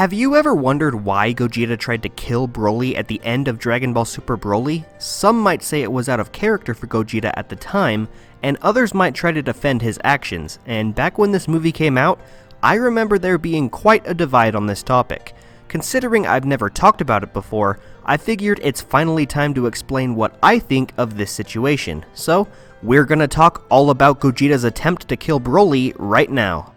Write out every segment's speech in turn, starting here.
Have you ever wondered why Gogeta tried to kill Broly at the end of Dragon Ball Super Broly? Some might say it was out of character for Gogeta at the time, and others might try to defend his actions, and back when this movie came out, I remember there being quite a divide on this topic. Considering I've never talked about it before, I figured it's finally time to explain what I think of this situation, so we're gonna talk all about Gogeta's attempt to kill Broly right now.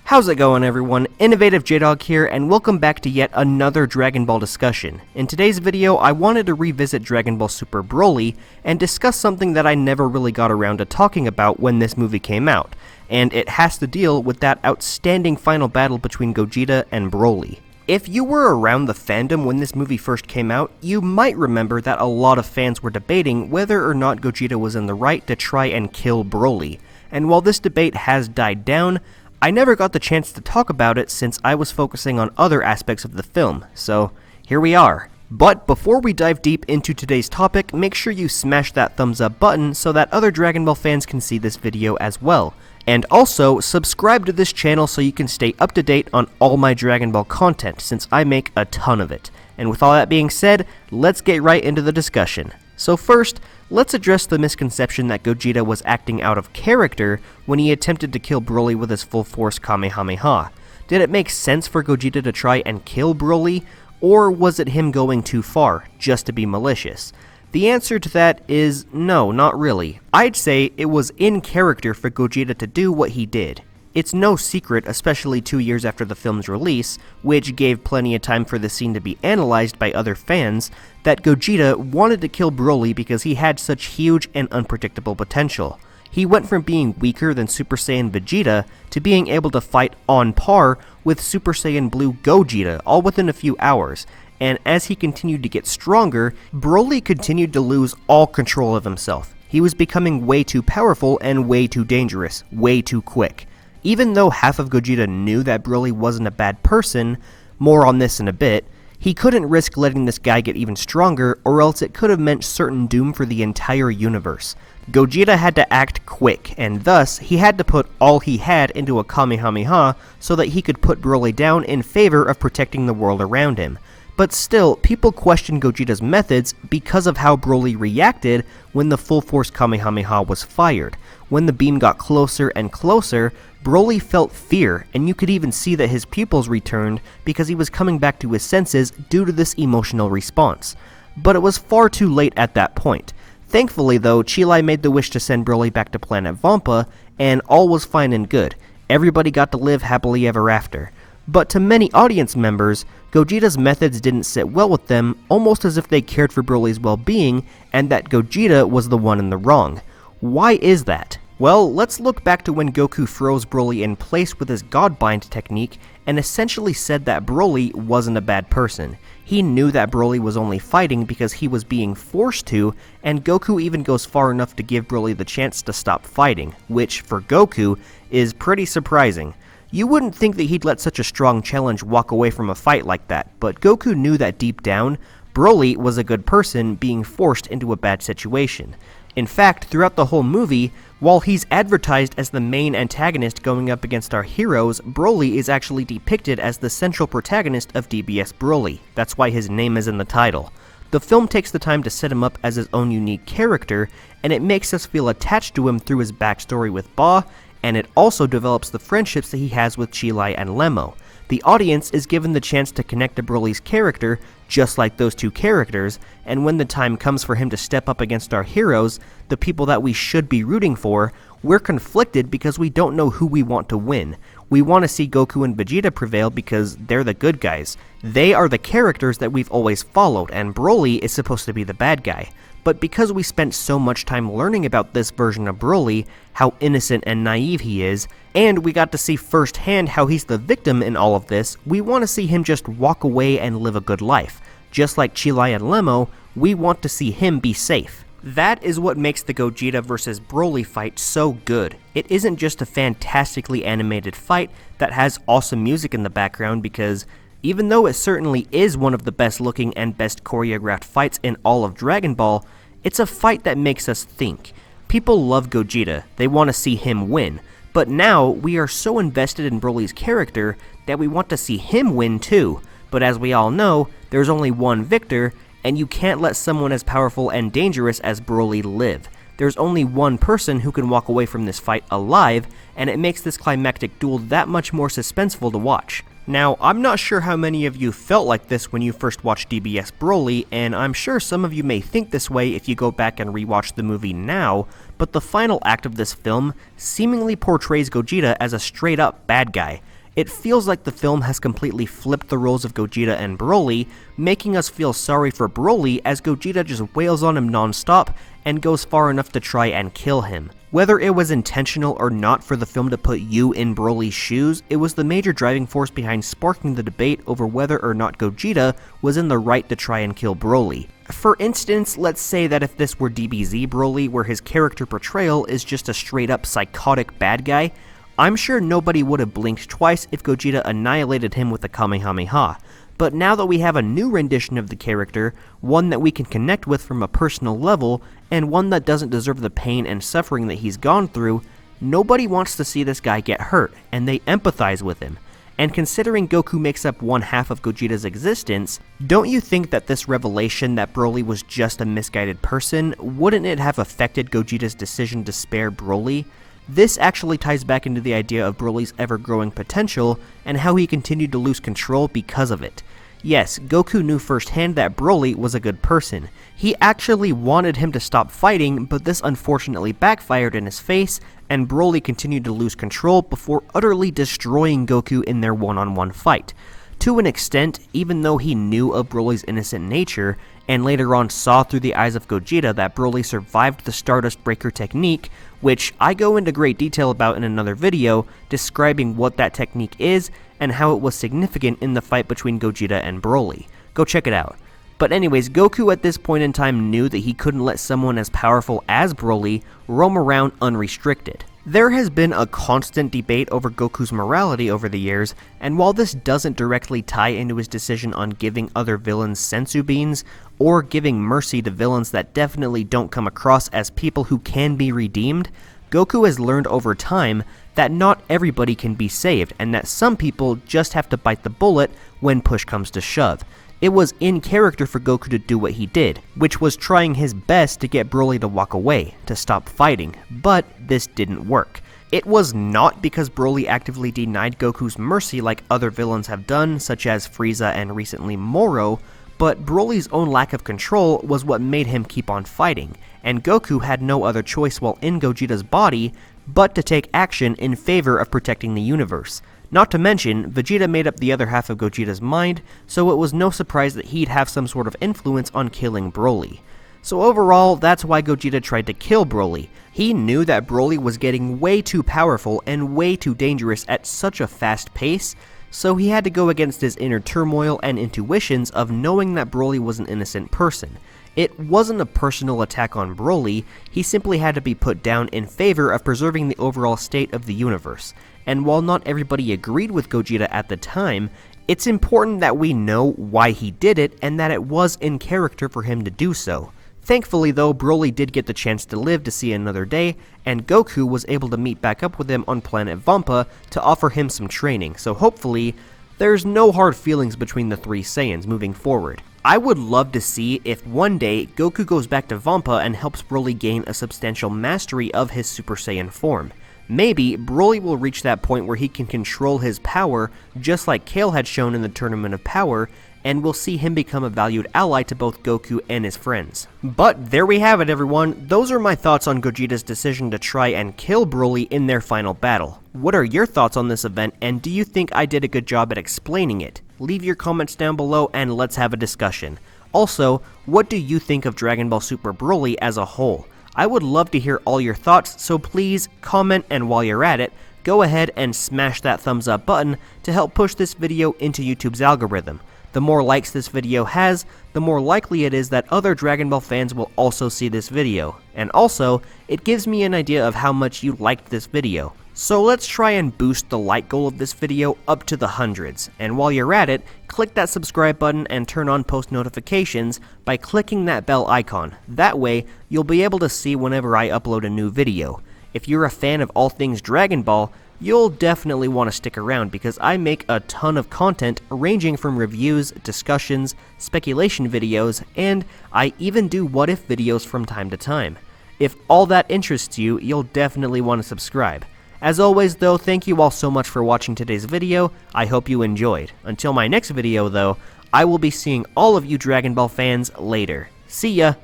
How's it going, everyone? InnovativeJdawg here, and welcome back to yet another Dragon Ball discussion. In today's video, I wanted to revisit Dragon Ball Super Broly and discuss something that I never really got around to talking about when this movie came out, and it has to deal with that outstanding final battle between Gogeta and Broly. If you were around the fandom when this movie first came out, you might remember that a lot of fans were debating whether or not Gogeta was in the right to try and kill Broly, and while this debate has died down, I never got the chance to talk about it since I was focusing on other aspects of the film, so here we are. But before we dive deep into today's topic, make sure you smash that thumbs up button so that other Dragon Ball fans can see this video as well. And also, subscribe to this channel so you can stay up to date on all my Dragon Ball content, since I make a ton of it. And with all that being said, let's get right into the discussion. So first, let's address the misconception that Gogeta was acting out of character when he attempted to kill Broly with his full force Kamehameha. Did it make sense for Gogeta to try and kill Broly, or was it him going too far, just to be malicious? The answer to that is no, not really. I'd say it was in character for Gogeta to do what he did. It's no secret, especially 2 years after the film's release, which gave plenty of time for the scene to be analyzed by other fans, that Gogeta wanted to kill Broly because he had such huge and unpredictable potential. He went from being weaker than Super Saiyan Vegeta to being able to fight on par with Super Saiyan Blue Gogeta all within a few hours, and as he continued to get stronger, Broly continued to lose all control of himself. He was becoming way too powerful and way too dangerous, way too quick. Even though half of Gogeta knew that Broly wasn't a bad person, more on this in a bit, he couldn't risk letting this guy get even stronger, or else it could have meant certain doom for the entire universe. Gogeta had to act quick, and thus, he had to put all he had into a Kamehameha so that he could put Broly down in favor of protecting the world around him. But still, people questioned Gogeta's methods because of how Broly reacted when the full force Kamehameha was fired. When the beam got closer and closer, Broly felt fear, and you could even see that his pupils returned because he was coming back to his senses due to this emotional response. But it was far too late at that point. Thankfully though, Chilai made the wish to send Broly back to planet Vampa, and all was fine and good. Everybody got to live happily ever after. But to many audience members, Gogeta's methods didn't sit well with them, almost as if they cared for Broly's well-being, and that Gogeta was the one in the wrong. Why is that? Well, let's look back to when Goku froze Broly in place with his Godbind technique, and essentially said that Broly wasn't a bad person. He knew that Broly was only fighting because he was being forced to, and Goku even goes far enough to give Broly the chance to stop fighting, which, for Goku, is pretty surprising. You wouldn't think that he'd let such a strong challenge walk away from a fight like that, but Goku knew that deep down, Broly was a good person being forced into a bad situation. In fact, throughout the whole movie, while he's advertised as the main antagonist going up against our heroes, Broly is actually depicted as the central protagonist of DBS Broly. That's why his name is in the title. The film takes the time to set him up as his own unique character, and it makes us feel attached to him through his backstory with Ba, and it also develops the friendships that he has with Chilai and Lemo. The audience is given the chance to connect to Broly's character, just like those two characters, and when the time comes for him to step up against our heroes, the people that we should be rooting for, we're conflicted because we don't know who we want to win. We want to see Goku and Vegeta prevail because they're the good guys. They are the characters that we've always followed, and Broly is supposed to be the bad guy. But because we spent so much time learning about this version of Broly, how innocent and naive he is, and we got to see firsthand how he's the victim in all of this, we want to see him just walk away and live a good life. Just like Chilai and Lemo, we want to see him be safe. That is what makes the Gogeta vs. Broly fight so good. It isn't just a fantastically animated fight that has awesome music in the background, because even though it certainly is one of the best looking and best choreographed fights in all of Dragon Ball, it's a fight that makes us think. People love Gogeta, they want to see him win, but now we are so invested in Broly's character that we want to see him win too. But as we all know, there's only one victor, and you can't let someone as powerful and dangerous as Broly live. There's only one person who can walk away from this fight alive, and it makes this climactic duel that much more suspenseful to watch. Now, I'm not sure how many of you felt like this when you first watched DBS Broly, and I'm sure some of you may think this way if you go back and rewatch the movie now, but the final act of this film seemingly portrays Gogeta as a straight-up bad guy. It feels like the film has completely flipped the roles of Gogeta and Broly, making us feel sorry for Broly as Gogeta just wails on him non-stop and goes far enough to try and kill him. Whether it was intentional or not for the film to put you in Broly's shoes, it was the major driving force behind sparking the debate over whether or not Gogeta was in the right to try and kill Broly. For instance, let's say that if this were DBZ Broly, where his character portrayal is just a straight-up psychotic bad guy, I'm sure nobody would have blinked twice if Gogeta annihilated him with a Kamehameha. But now that we have a new rendition of the character, one that we can connect with from a personal level, and one that doesn't deserve the pain and suffering that he's gone through, nobody wants to see this guy get hurt, and they empathize with him. And considering Goku makes up one half of Gogeta's existence, don't you think that this revelation that Broly was just a misguided person, wouldn't it have affected Gogeta's decision to spare Broly? This actually ties back into the idea of Broly's ever-growing potential and how he continued to lose control because of it. Yes, Goku knew firsthand that Broly was a good person. He actually wanted him to stop fighting, but this unfortunately backfired in his face, and Broly continued to lose control before utterly destroying Goku in their one-on-one fight. To an extent, even though he knew of Broly's innocent nature, and later on saw through the eyes of Gogeta that Broly survived the Stardust Breaker technique, which I go into great detail about in another video, describing what that technique is and how it was significant in the fight between Gogeta and Broly. Go check it out. But anyways, Goku at this point in time knew that he couldn't let someone as powerful as Broly roam around unrestricted. There has been a constant debate over Goku's morality over the years, and while this doesn't directly tie into his decision on giving other villains senzu beans, or giving mercy to villains that definitely don't come across as people who can be redeemed, Goku has learned over time that not everybody can be saved, and that some people just have to bite the bullet when push comes to shove. It was in character for Goku to do what he did, which was trying his best to get Broly to walk away, to stop fighting, but this didn't work. It was not because Broly actively denied Goku's mercy like other villains have done, such as Frieza and recently Moro, but Broly's own lack of control was what made him keep on fighting, and Goku had no other choice while in Gogeta's body but to take action in favor of protecting the universe. Not to mention, Vegeta made up the other half of Gogeta's mind, so it was no surprise that he'd have some sort of influence on killing Broly. So overall, that's why Gogeta tried to kill Broly. He knew that Broly was getting way too powerful and way too dangerous at such a fast pace, so he had to go against his inner turmoil and intuitions of knowing that Broly was an innocent person. It wasn't a personal attack on Broly, he simply had to be put down in favor of preserving the overall state of the universe. And while not everybody agreed with Gogeta at the time, it's important that we know why he did it and that it was in character for him to do so. Thankfully though, Broly did get the chance to live to see another day, and Goku was able to meet back up with him on planet Vampa to offer him some training, so hopefully, there's no hard feelings between the three Saiyans moving forward. I would love to see if one day Goku goes back to Vampa and helps Broly gain a substantial mastery of his Super Saiyan form. Maybe Broly will reach that point where he can control his power just like Kale had shown in the Tournament of Power, and we'll see him become a valued ally to both Goku and his friends. But there we have it everyone, those are my thoughts on Gogeta's decision to try and kill Broly in their final battle. What are your thoughts on this event, and do you think I did a good job at explaining it? Leave your comments down below and let's have a discussion. Also, what do you think of Dragon Ball Super Broly as a whole? I would love to hear all your thoughts, so please comment, and while you're at it, go ahead and smash that thumbs up button to help push this video into YouTube's algorithm. The more likes this video has, the more likely it is that other Dragon Ball fans will also see this video, and also, it gives me an idea of how much you liked this video. So let's try and boost the like goal of this video up to the hundreds, and while you're at it, click that subscribe button and turn on post notifications by clicking that bell icon. That way, you'll be able to see whenever I upload a new video. If you're a fan of all things Dragon Ball, you'll definitely want to stick around because I make a ton of content ranging from reviews, discussions, speculation videos, and I even do what if videos from time to time. If all that interests you, you'll definitely want to subscribe. As always though, thank you all so much for watching today's video. I hope you enjoyed. Until my next video though, I will be seeing all of you Dragon Ball fans later. See ya!